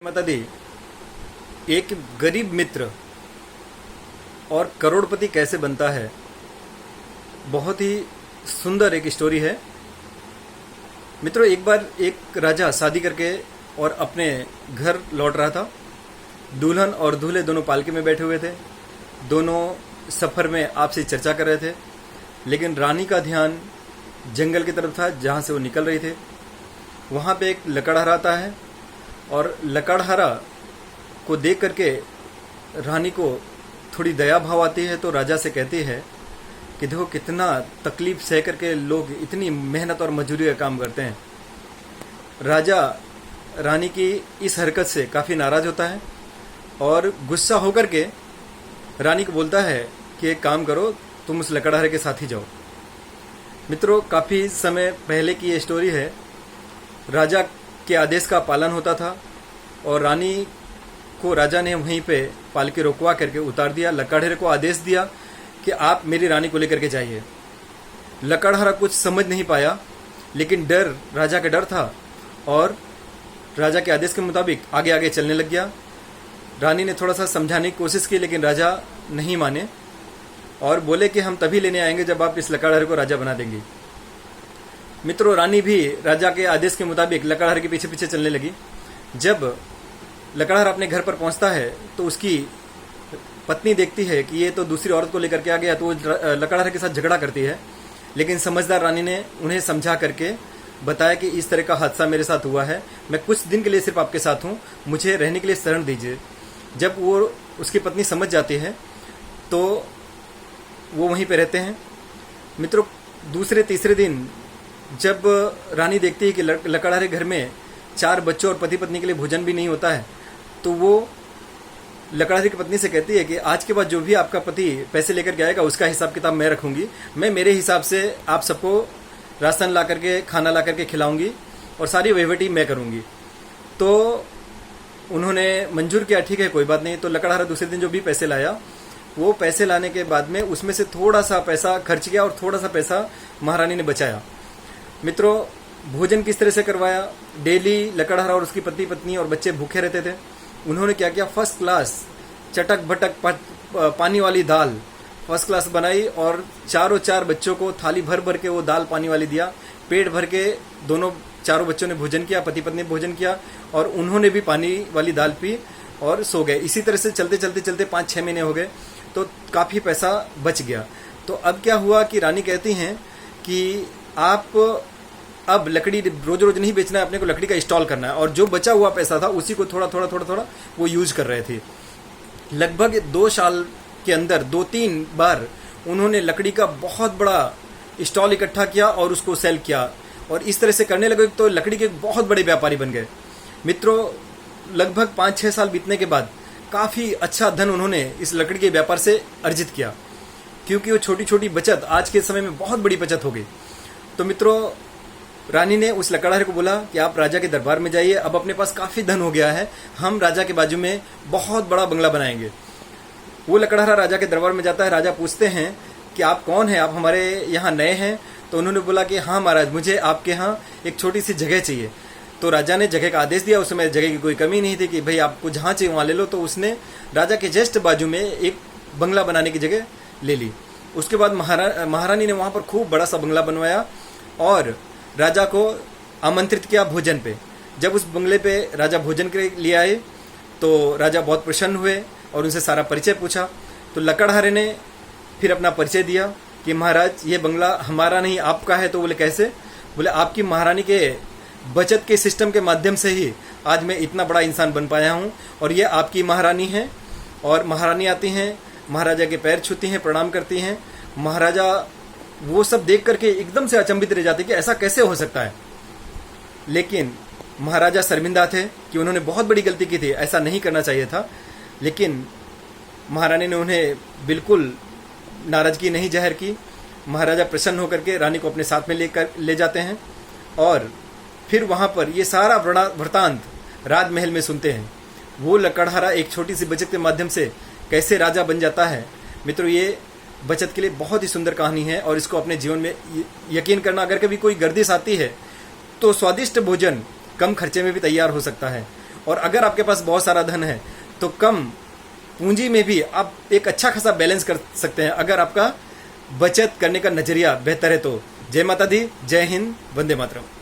माता दी, एक गरीब मित्र और करोड़पति कैसे बनता है। बहुत ही सुंदर एक स्टोरी है। मित्रों, एक बार एक राजा शादी करके और अपने घर लौट रहा था। दुल्हन और दूल्हे दोनों पालकी में बैठे हुए थे। दोनों सफर में आपसे चर्चा कर रहे थे, लेकिन रानी का ध्यान जंगल की तरफ था जहां से वो निकल रही थे। वहां पे एक लकड़हारा आता है और लकड़हारा को देख करके रानी को थोड़ी दया भाव आती है, तो राजा से कहती है कि देखो कितना तकलीफ सह करके लोग इतनी मेहनत और मजदूरी का काम करते हैं। राजा रानी की इस हरकत से काफ़ी नाराज होता है और गुस्सा होकर के रानी को बोलता है कि एक काम करो, तुम उस लकड़हारे के साथ ही जाओ। मित्रों, काफ़ी समय पहले की ये स्टोरी है। राजा के आदेश का पालन होता था और रानी को राजा ने वहीं पे पालकी रोकवा करके उतार दिया। लकड़हारे को आदेश दिया कि आप मेरी रानी को लेकर के जाइए। लकड़हारा कुछ समझ नहीं पाया, लेकिन डर, राजा का डर था और राजा के आदेश के मुताबिक आगे आगे चलने लग गया। रानी ने थोड़ा सा समझाने की कोशिश की, लेकिन राजा नहीं माने और बोले कि हम तभी लेने आएंगे जब आप इस लकड़हारे को राजा बना देंगी। मित्रों, रानी भी राजा के आदेश के मुताबिक लकड़हारे के पीछे पीछे चलने लगी। जब लकड़हारा अपने घर पर पहुंचता है तो उसकी पत्नी देखती है कि ये तो दूसरी औरत को लेकर के आ गया, तो वो लकड़हारे के साथ झगड़ा करती है। लेकिन समझदार रानी ने उन्हें समझा करके बताया कि इस तरह का हादसा मेरे साथ हुआ है, मैं कुछ दिन के लिए सिर्फ आपके साथ हूँ, मुझे रहने के लिए शरण दीजिए। जब वो उसकी पत्नी समझ जाती है तो वो वहीं पे रहते हैं। मित्रों, दूसरे तीसरे दिन जब रानी देखती है कि लकड़हारे घर में 4 बच्चों और पति पत्नी के लिए भोजन भी नहीं होता है, तो वो लकड़हारे की पत्नी से कहती है कि आज के बाद जो भी आपका पति पैसे लेकर के आएगा उसका हिसाब किताब मैं रखूंगी। मैं मेरे हिसाब से आप सबको राशन ला करके, खाना ला करके खिलाऊंगी और सारी वहीवटी मैं करूंगी। तो उन्होंने मंजूर किया, ठीक है कोई बात नहीं। तो लकड़हारा दूसरे दिन जो भी पैसे लाया, वो पैसे लाने के बाद में उसमें से थोड़ा सा पैसा खर्च किया और थोड़ा सा पैसा महारानी ने बचाया। मित्रों, भोजन किस तरह से करवाया। डेली लकड़हारा और उसकी पत्नी और बच्चे भूखे रहते थे। उन्होंने क्या किया, फर्स्ट क्लास चटक भटक पानी वाली दाल फर्स्ट क्लास बनाई और चारों बच्चों को थाली भर भर के वो दाल पानी वाली दिया। पेट भर के चारों बच्चों ने भोजन किया, पति पत्नी ने भोजन किया और उन्होंने भी पानी वाली दाल पी और सो गए। इसी तरह से चलते चलते चलते 5-6 महीने हो गए, तो काफ़ी पैसा बच गया। तो अब क्या हुआ कि रानी कहती हैं कि आप अब लकड़ी रोज रोज नहीं बेचना है, अपने को लकड़ी का स्टॉल करना है। और जो बचा हुआ पैसा था उसी को थोड़ा थोड़ा वो यूज कर रहे थे। लगभग 2 साल के अंदर 2-3 बार उन्होंने लकड़ी का बहुत बड़ा स्टॉल इकट्ठा किया और उसको सेल किया और इस तरह से करने लगे तो लकड़ी के बहुत बड़े व्यापारी बन गए। मित्रों, लगभग 5-6 साल बीतने के बाद काफ़ी अच्छा धन उन्होंने इस लकड़ी के व्यापार से अर्जित किया, क्योंकि वो छोटी छोटी बचत आज के समय में बहुत बड़ी बचत हो गई। तो मित्रों, रानी ने उस लकड़हारे को बोला कि आप राजा के दरबार में जाइए, अब अपने पास काफ़ी धन हो गया है, हम राजा के बाजू में बहुत बड़ा बंगला बनाएंगे। वो लकड़हारा राजा के दरबार में जाता है। राजा पूछते हैं कि आप कौन हैं, आप हमारे यहाँ नए हैं। तो उन्होंने बोला कि हाँ महाराज, मुझे आपके यहाँ एक छोटी सी जगह चाहिए। तो राजा ने जगह का आदेश दिया। उस समय जगह की कोई कमी नहीं थी कि भाई आपको जहाँ चाहिए वहाँ ले लो। तो उसने राजा के जस्ट बाजू में एक बंगला बनाने की जगह ले ली। उसके बाद महारानी ने वहाँ पर खूब बड़ा सा बंगला बनवाया और राजा को आमंत्रित किया भोजन पे। जब उस बंगले पे राजा भोजन के लिए आए तो राजा बहुत प्रसन्न हुए और उनसे सारा परिचय पूछा। तो लकड़हारे ने फिर अपना परिचय दिया कि महाराज ये बंगला हमारा नहीं आपका है। तो बोले कैसे? बोले आपकी महारानी के बचत के सिस्टम के माध्यम से ही आज मैं इतना बड़ा इंसान बन पाया हूँ और ये आपकी महारानी है। और महारानी आती हैं, महाराजा के पैर छूती हैं, प्रणाम करती हैं। महाराजा वो सब देख करके एकदम से अचंभित रह जाते कि ऐसा कैसे हो सकता है। लेकिन महाराजा शर्मिंदा थे कि उन्होंने बहुत बड़ी गलती की थी, ऐसा नहीं करना चाहिए था। लेकिन महारानी ने उन्हें बिल्कुल नाराजगी नहीं जाहिर की। महाराजा प्रसन्न होकर के रानी को अपने साथ में ले जाते हैं और फिर वहाँ पर ये सारा वृतांत राजमहल में सुनते हैं। वो लकड़हारा एक छोटी सी बचत के माध्यम से कैसे राजा बन जाता है। मित्रों, ये बचत के लिए बहुत ही सुंदर कहानी है और इसको अपने जीवन में यकीन करना। अगर कभी कोई गर्दिश आती है तो स्वादिष्ट भोजन कम खर्चे में भी तैयार हो सकता है और अगर आपके पास बहुत सारा धन है तो कम पूंजी में भी आप एक अच्छा खासा बैलेंस कर सकते हैं, अगर आपका बचत करने का नजरिया बेहतर है तो। जय माता दी, जय हिंद, वंदे मातरम।